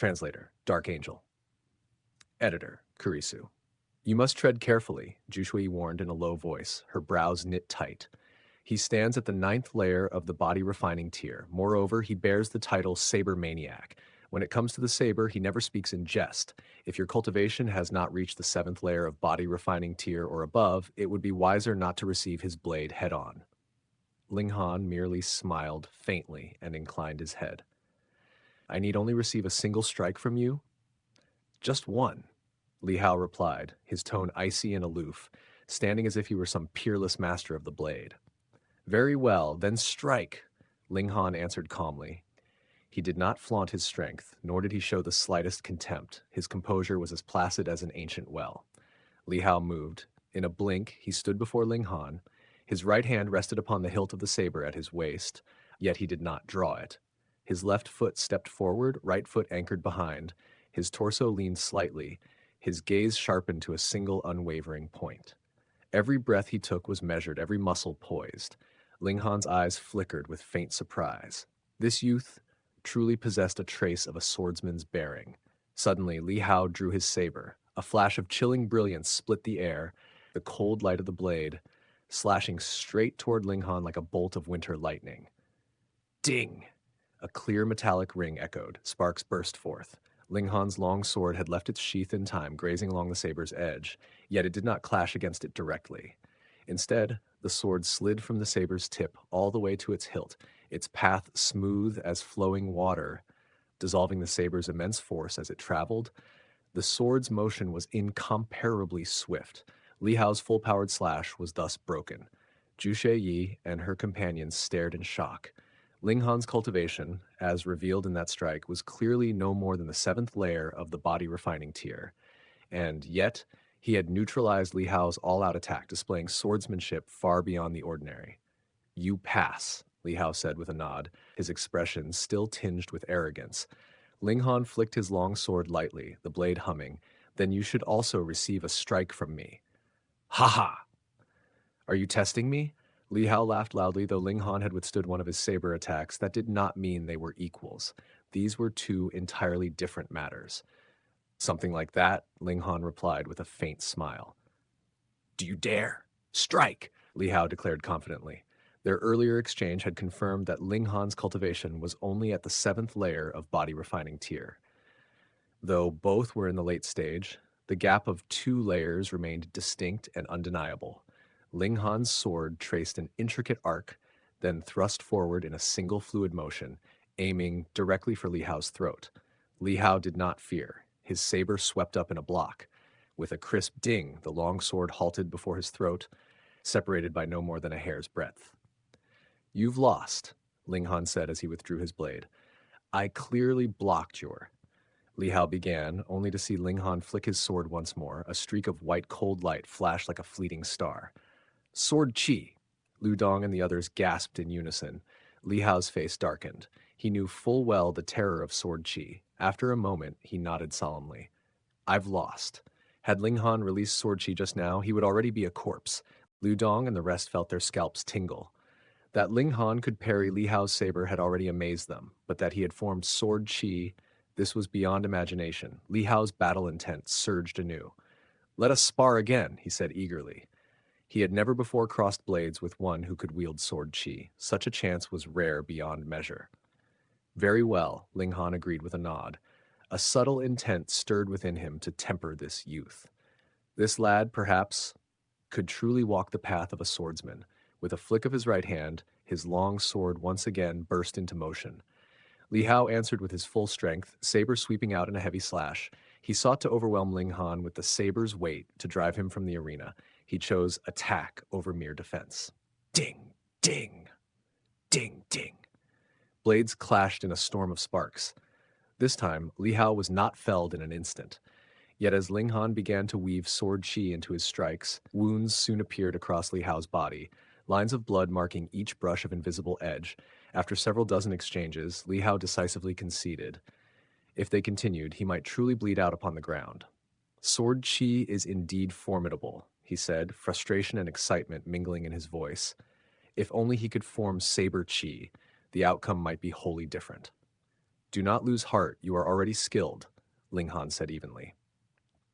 Translator, Dark Angel. Editor, Kurisu. You must tread carefully, Jushui warned in a low voice, her brows knit tight. He stands at the 9th layer of the body refining tier. Moreover, he bears the title Saber Maniac. When it comes to the saber, he never speaks in jest. If your cultivation has not reached the 7th layer of body refining tier or above, it would be wiser not to receive his blade head-on. Ling Han merely smiled faintly and inclined his head. I need only receive a single strike from you? Just one, Li Hao replied, his tone icy and aloof, standing as if he were some peerless master of the blade. Very well, then strike, Ling Han answered calmly. He did not flaunt his strength, nor did he show the slightest contempt. His composure was as placid as an ancient well. Li Hao moved. In a blink, he stood before Ling Han. His right hand rested upon the hilt of the saber at his waist, yet he did not draw it. His left foot stepped forward, right foot anchored behind. His torso leaned slightly, his gaze sharpened to a single unwavering point. Every breath he took was measured, every muscle poised. Ling Han's eyes flickered with faint surprise. This youth truly possessed a trace of a swordsman's bearing. Suddenly, Li Hao drew his saber. A flash of chilling brilliance split the air, the cold light of the blade, slashing straight toward Ling Han like a bolt of winter lightning. Ding! A clear metallic ring echoed. Sparks burst forth. Ling Han's long sword had left its sheath in time, grazing along the saber's edge, yet it did not clash against it directly. Instead, the sword slid from the saber's tip all the way to its hilt, its path smooth as flowing water, dissolving the saber's immense force as it traveled. The sword's motion was incomparably swift. Li Hao's full-powered slash was thus broken. Zhu Yi and her companions stared in shock. Ling Han's cultivation, as revealed in that strike, was clearly no more than the 7th layer of the body refining tier. And yet, he had neutralized Li Hao's all-out attack, displaying swordsmanship far beyond the ordinary. You pass, Li Hao said with a nod, his expression still tinged with arrogance. Ling Han flicked his long sword lightly, the blade humming. Then you should also receive a strike from me. Ha ha! Are you testing me? Li Hao laughed loudly. Though Ling Han had withstood one of his saber attacks, that did not mean they were equals. These were two entirely different matters. Something like that, Ling Han replied with a faint smile. Do you dare? Strike, Li Hao declared confidently. Their earlier exchange had confirmed that Ling Han's cultivation was only at the 7th layer of body refining tier. Though both were in the late stage, the gap of 2 layers remained distinct and undeniable. Ling Han's sword traced an intricate arc, then thrust forward in a single fluid motion, aiming directly for Li Hao's throat. Li Hao did not fear. His saber swept up in a block. With a crisp ding, the long sword halted before his throat, separated by no more than a hair's breadth. You've lost, Ling Han said as he withdrew his blade. I clearly blocked your... Li Hao began, only to see Ling Han flick his sword once more. A streak of white cold light flashed like a fleeting star. Sword Chi! Lu Dong and the others gasped in unison. Li Hao's face darkened. He knew full well the terror of Sword Chi. After a moment, he nodded solemnly. I've lost. Had Ling Han released Sword Chi just now, he would already be a corpse. Lu Dong and the rest felt their scalps tingle. That Ling Han could parry Li Hao's saber had already amazed them, but that he had formed Sword Chi, this was beyond imagination. Li Hao's battle intent surged anew. Let us spar again, he said eagerly. He had never before crossed blades with one who could wield Sword Chi. Such a chance was rare beyond measure. Very well, Ling Han agreed with a nod. A subtle intent stirred within him to temper this youth. This lad, perhaps, could truly walk the path of a swordsman. With a flick of his right hand, his long sword once again burst into motion. Li Hao answered with his full strength, saber sweeping out in a heavy slash. He sought to overwhelm Ling Han with the saber's weight to drive him from the arena. He chose attack over mere defense. Ding, ding, ding, ding. Blades clashed in a storm of sparks. This time, Li Hao was not felled in an instant. Yet as Ling Han began to weave Sword Chi into his strikes, wounds soon appeared across Li Hao's body, lines of blood marking each brush of invisible edge. After several dozen exchanges, Li Hao decisively conceded. If they continued, he might truly bleed out upon the ground. Sword Chi is indeed formidable, he said, frustration and excitement mingling in his voice. If only he could form Saber Chi, the outcome might be wholly different. Do not lose heart, you are already skilled, Ling Han said evenly.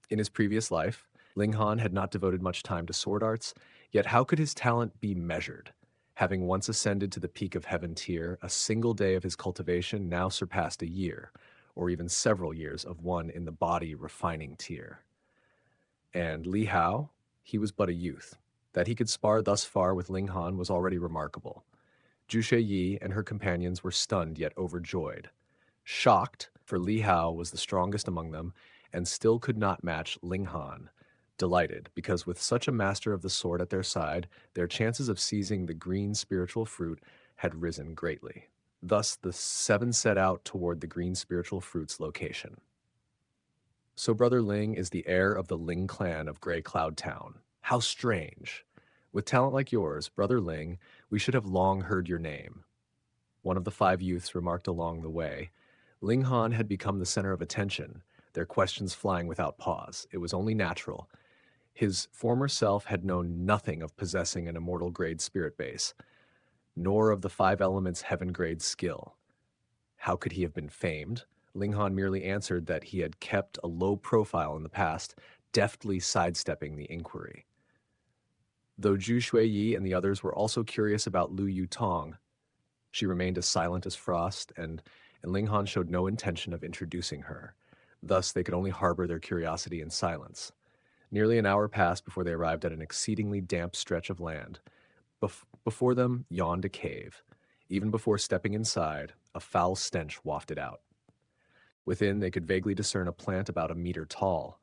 In his previous life, Ling Han had not devoted much time to sword arts, yet how could his talent be measured? Having once ascended to the peak of heaven tier, a single day of his cultivation now surpassed a year, or even several years of one in the body refining tier. And Li Hao, he was but a youth. That he could spar thus far with Ling Han was already remarkable. Zhu Yi and her companions were stunned yet overjoyed. Shocked, for Li Hao was the strongest among them, and still could not match Ling Han. Delighted, because with such a master of the sword at their side, their chances of seizing the green spiritual fruit had risen greatly. Thus the seven set out toward the green spiritual fruit's location. So Brother Ling is the heir of the Ling clan of Grey Cloud Town. How strange! With talent like yours, Brother Ling, we should have long heard your name. One of the 5 youths remarked along the way. Ling Han had become the center of attention, their questions flying without pause. It was only natural. His former self had known nothing of possessing an immortal grade spirit base, nor of the 5 elements heaven grade skill. How could he have been famed? Ling Han merely answered that he had kept a low profile in the past, deftly sidestepping the inquiry. Though Zhu Yi and the others were also curious about Lu Yutong, she remained as silent as frost, and Ling Han showed no intention of introducing her. Thus, they could only harbor their curiosity in silence. Nearly an hour passed before they arrived at an exceedingly damp stretch of land. Before them yawned a cave. Even before stepping inside, a foul stench wafted out. Within, they could vaguely discern a plant about a meter tall.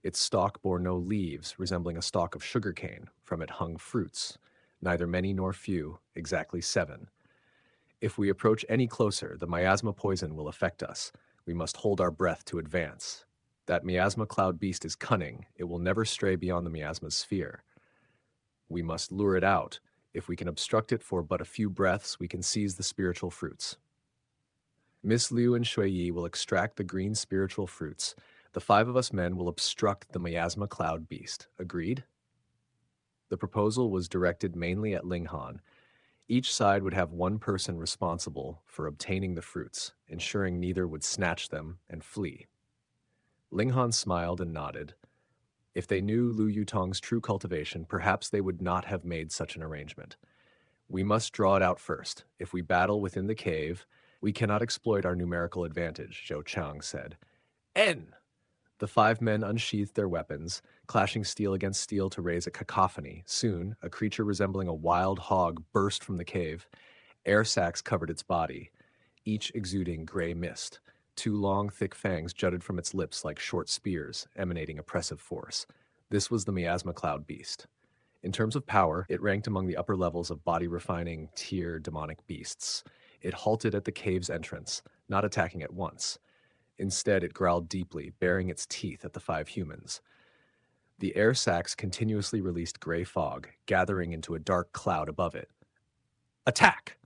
Its stalk bore no leaves, resembling a stalk of sugarcane. From it hung fruits, neither many nor few, exactly 7. If we approach any closer, the miasma poison will affect us. We must hold our breath to advance. That miasma cloud beast is cunning. It will never stray beyond the miasma's sphere. We must lure it out. If we can obstruct it for but a few breaths, we can seize the spiritual fruits. Miss Liu and Shui Yi will extract the green spiritual fruits. The 5 of us men will obstruct the miasma cloud beast. Agreed? The proposal was directed mainly at Ling Han. Each side would have one person responsible for obtaining the fruits, ensuring neither would snatch them and flee. Ling Han smiled and nodded. If they knew Lu Yutong's true cultivation, perhaps they would not have made such an arrangement. We must draw it out first. If we battle within the cave, we cannot exploit our numerical advantage, Zhou Chang said. N! The 5 men unsheathed their weapons, clashing steel against steel to raise a cacophony. Soon, a creature resembling a wild hog burst from the cave. Air sacs covered its body, each exuding gray mist. 2 long, thick fangs jutted from its lips like short spears, emanating oppressive force. This was the miasma cloud beast. In terms of power, it ranked among the upper levels of body-refining tier demonic beasts. It halted at the cave's entrance, not attacking at once. Instead, it growled deeply, baring its teeth at the 5 humans. The air sacs continuously released gray fog, gathering into a dark cloud above it. Attack!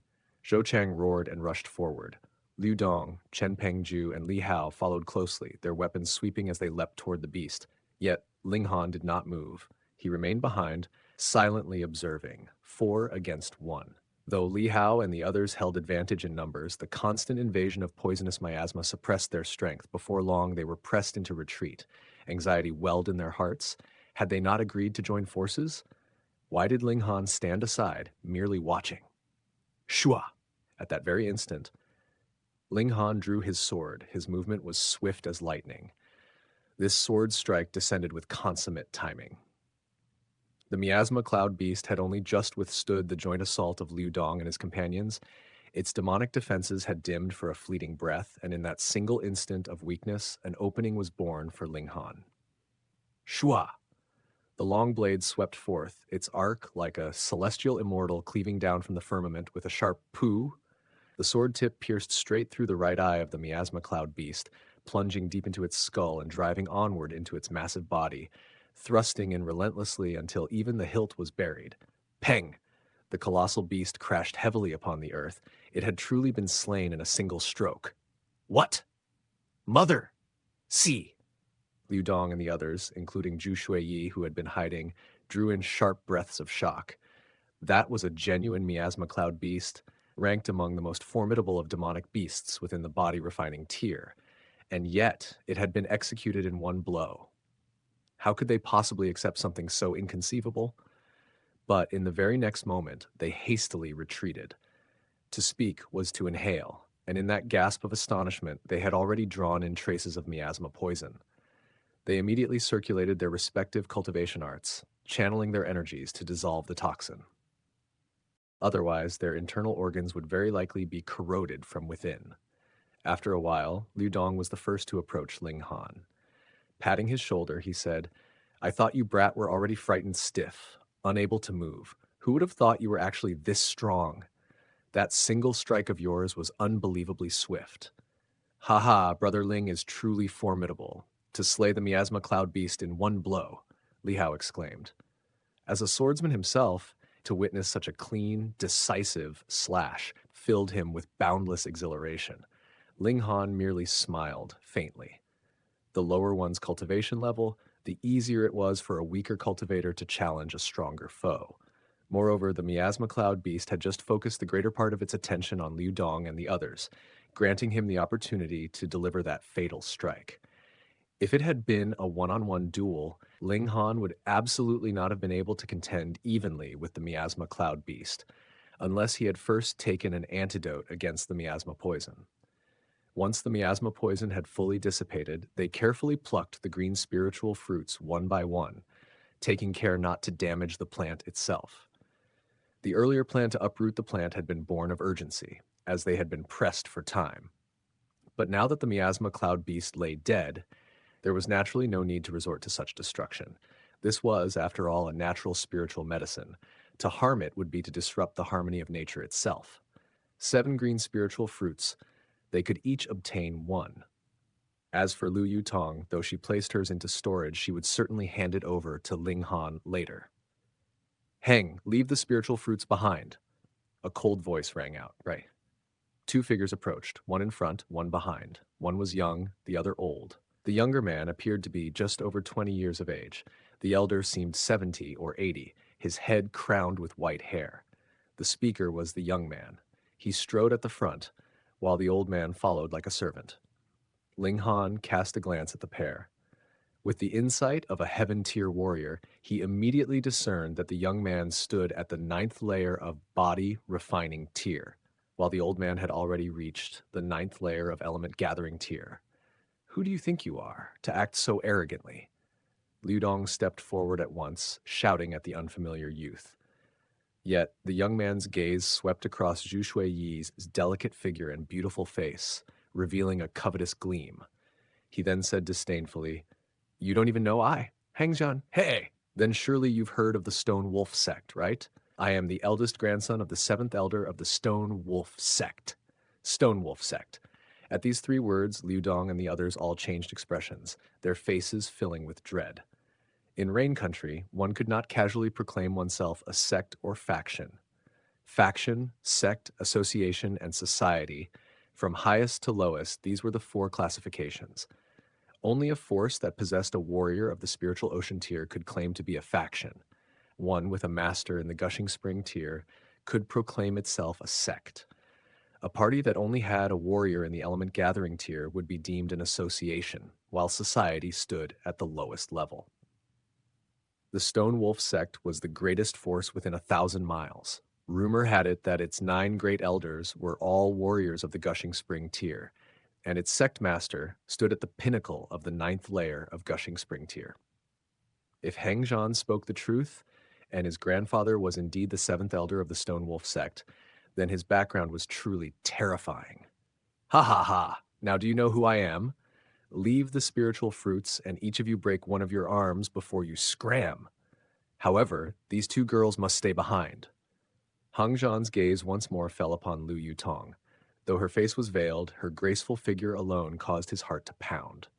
Zhou Chang roared and rushed forward. Liu Dong, Chen Pengju, and Li Hao followed closely, their weapons sweeping as they leapt toward the beast. Yet Ling Han did not move. He remained behind, silently observing, 4 against 1. Though Li Hao and the others held advantage in numbers, the constant invasion of poisonous miasma suppressed their strength. Before long, they were pressed into retreat. Anxiety welled in their hearts. Had they not agreed to join forces? Why did Ling Han stand aside, merely watching? Shua! At that very instant, Ling Han drew his sword. His movement was swift as lightning. This sword strike descended with consummate timing. The miasma cloud beast had only just withstood the joint assault of Liu Dong and his companions. Its demonic defenses had dimmed for a fleeting breath, and in that single instant of weakness, an opening was born for Ling Han. Shua! The long blade swept forth, its arc like a celestial immortal cleaving down from the firmament with a sharp poo. The sword tip pierced straight through the right eye of the miasma cloud beast, plunging deep into its skull and driving onward into its massive body, thrusting in relentlessly until even the hilt was buried. Peng! The colossal beast crashed heavily upon the earth. It had truly been slain in a single stroke. What? Mother! See! Liu Dong and the others, including Zhu Yi, who had been hiding, drew in sharp breaths of shock. That was a genuine miasma cloud beast. ranked among the most formidable of demonic beasts within the body refining tier, and yet it had been executed in one blow. How could they possibly accept something so inconceivable? But in the very next moment, they hastily retreated. To speak was to inhale, and in that gasp of astonishment, they had already drawn in traces of miasma poison. They immediately circulated their respective cultivation arts, channeling their energies to dissolve the toxin. Otherwise, their internal organs would very likely be corroded from within. After a while, Liu Dong was the first to approach Ling Han. Patting his shoulder, he said, "I thought you brat were already frightened stiff, unable to move. Who would have thought you were actually this strong? That single strike of yours was unbelievably swift. Ha ha, Brother Ling is truly formidable. To slay the miasma cloud beast in one blow," Li Hao exclaimed. As a swordsman himself, to witness such a clean, decisive slash filled him with boundless exhilaration. Ling Han merely smiled faintly. The lower one's cultivation level, the easier it was for a weaker cultivator to challenge a stronger foe. Moreover, the miasma cloud beast had just focused the greater part of its attention on Liu Dong and the others, granting him the opportunity to deliver that fatal strike. If it had been a one-on-one duel, Ling Han would absolutely not have been able to contend evenly with the miasma cloud beast, unless he had first taken an antidote against the miasma poison. Once the miasma poison had fully dissipated, they carefully plucked the green spiritual fruits one by one, taking care not to damage the plant itself. The earlier plan to uproot the plant had been born of urgency, as they had been pressed for time. But now that the miasma cloud beast lay dead, there was naturally no need to resort to such destruction. This was, after all, a natural spiritual medicine. To harm it would be to disrupt the harmony of nature itself. 7 green spiritual fruits, they could each obtain 1. As for Lu Yutong, though she placed hers into storage, she would certainly hand it over to Ling Han later. "Heng, leave the spiritual fruits behind," a cold voice rang out. Right. 2 figures approached, one in front, one behind. One was young, the other old. The younger man appeared to be just over 20 years of age. The elder seemed 70 or 80, his head crowned with white hair. The speaker was the young man. He strode at the front, while the old man followed like a servant. Ling Han cast a glance at the pair. With the insight of a heaven-tier warrior, he immediately discerned that the young man stood at the 9th layer of body refining tier, while the old man had already reached the 9th layer of element gathering tier. "Who do you think you are, to act so arrogantly?" Liu Dong stepped forward at once, shouting at the unfamiliar youth. Yet the young man's gaze swept across Zhu Shuiyi's delicate figure and beautiful face, revealing a covetous gleam. He then said disdainfully, "You don't even know I, Hangzhan. Hey! Then surely you've heard of the Stone Wolf sect, right? I am the eldest grandson of the 7th elder of the Stone Wolf sect. Stone Wolf sect." At these 3 words, Liu Dong and the others all changed expressions, their faces filling with dread. In Rain Country, one could not casually proclaim oneself a sect or faction. Faction, sect, association, and society, from highest to lowest, these were the 4 classifications. Only a force that possessed a warrior of the spiritual ocean tier could claim to be a faction. One with a master in the gushing spring tier could proclaim itself a sect. A party that only had a warrior in the element gathering tier would be deemed an association, while society stood at the lowest level. The Stone Wolf sect was the greatest force within 1,000 miles. Rumor had it that its 9 great elders were all warriors of the Gushing Spring tier, and its sect master stood at the pinnacle of the 9th layer of Gushing Spring tier. If Heng Zhan spoke the truth, and his grandfather was indeed the 7th elder of the Stone Wolf sect, then his background was truly terrifying. "Ha ha ha! Now do you know who I am? Leave the spiritual fruits, and each of you break one of your arms before you scram. However, these 2 girls must stay behind." Hang Zhan's gaze once more fell upon Lu Yutong. Though her face was veiled, her graceful figure alone caused his heart to pound.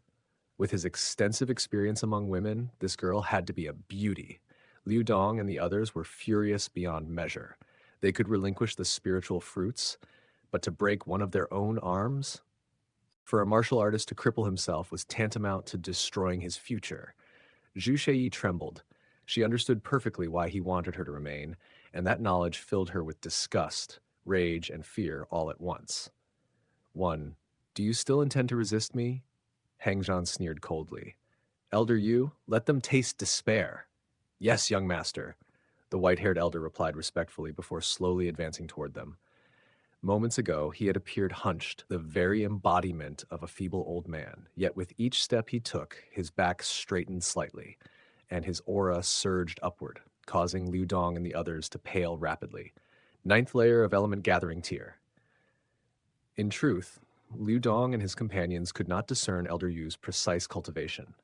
With his extensive experience among women, this girl had to be a beauty. Liu Dong and the others were furious beyond measure. They could relinquish the spiritual fruits, but to break one of their own arms? For a martial artist to cripple himself was tantamount to destroying his future. Zhu Shuiyi trembled. She understood perfectly why he wanted her to remain, and that knowledge filled her with disgust, rage, and fear all at once. 1. Do you still intend to resist me? Hangzhan sneered coldly. Elder Yu, let them taste despair. Yes, young master, the white-haired elder replied respectfully before slowly advancing toward them. Moments ago, he had appeared hunched, the very embodiment of a feeble old man, yet with each step he took, his back straightened slightly, and his aura surged upward, causing Liu Dong and the others to pale rapidly. Ninth layer of element gathering tier. In truth, Liu Dong and his companions could not discern Elder Yu's precise cultivation.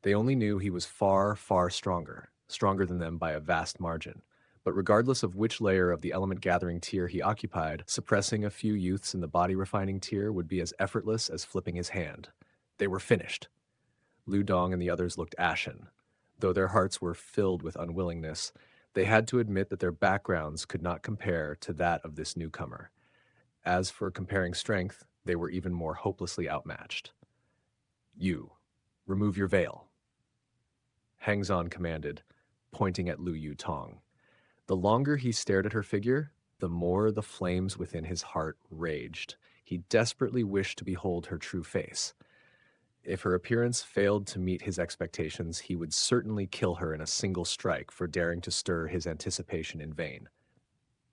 They only knew he was far, far stronger than them by a vast margin. But regardless of which layer of the element gathering tier he occupied, suppressing a few youths in the body refining tier would be as effortless as flipping his hand. They were finished. Liu Dong and the others looked ashen. Though their hearts were filled with unwillingness, they had to admit that their backgrounds could not compare to that of this newcomer. As for comparing strength, they were even more hopelessly outmatched. You, remove your veil, Hangzhan commanded, pointing at Lu Yu Tong. The longer he stared at her figure, the more the flames within his heart raged. He desperately wished to behold her true face. If her appearance failed to meet his expectations, he would certainly kill her in a single strike for daring to stir his anticipation in vain.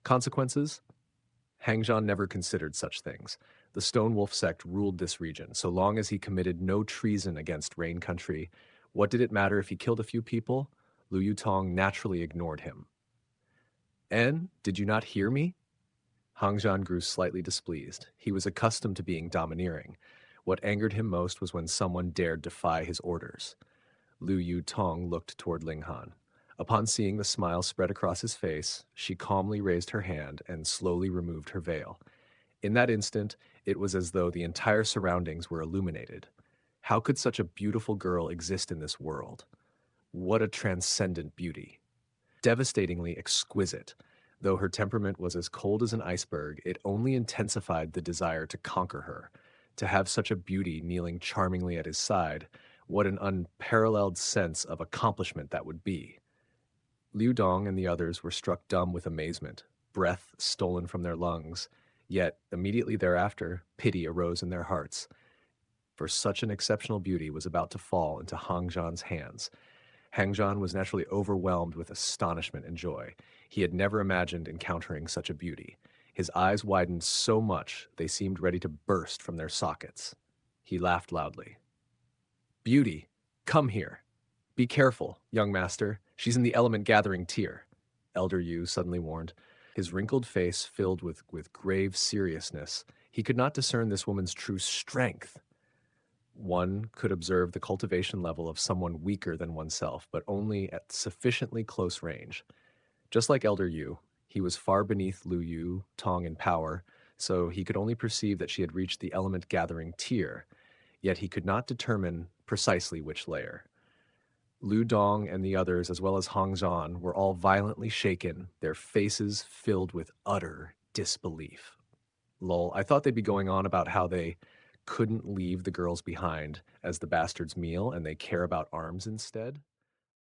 Consequences? Hangzhan never considered such things. The Stone Wolf sect ruled this region. So long as he committed no treason against Rain Country, what did it matter if he killed a few people? Lu Yutong naturally ignored him. En, did you not hear me? Hangzhan grew slightly displeased. He was accustomed to being domineering. What angered him most was when someone dared defy his orders. Lu Yutong looked toward Ling Han. Upon seeing the smile spread across his face, she calmly raised her hand and slowly removed her veil. In that instant, it was as though the entire surroundings were illuminated. How could such a beautiful girl exist in this world? What a transcendent beauty. Devastatingly exquisite. Though her temperament was as cold as an iceberg, it only intensified the desire to conquer her. To have such a beauty kneeling charmingly at his side, what an unparalleled sense of accomplishment that would be. Liu Dong and the others were struck dumb with amazement, breath stolen from their lungs. Yet, immediately thereafter, pity arose in their hearts. For such an exceptional beauty was about to fall into Hangzhan's hands. Hangzhan was naturally overwhelmed with astonishment and joy. He had never imagined encountering such a beauty. His eyes widened so much they seemed ready to burst from their sockets. He laughed loudly. Beauty, come here. Be careful, young master. She's in the element gathering tier, Elder Yu suddenly warned. His wrinkled face filled with grave seriousness. He could not discern this woman's true strength. One could observe the cultivation level of someone weaker than oneself, but only at sufficiently close range. Just like Elder Yu, he was far beneath Lu Yu Tong in power, so he could only perceive that she had reached the element gathering tier, yet he could not determine precisely which layer. Lu Dong and the others, as well as Hangzhan, were all violently shaken, their faces filled with utter disbelief. Lol, I thought they'd be going on about how they couldn't leave the girls behind as the bastard's meal and they care about arms instead.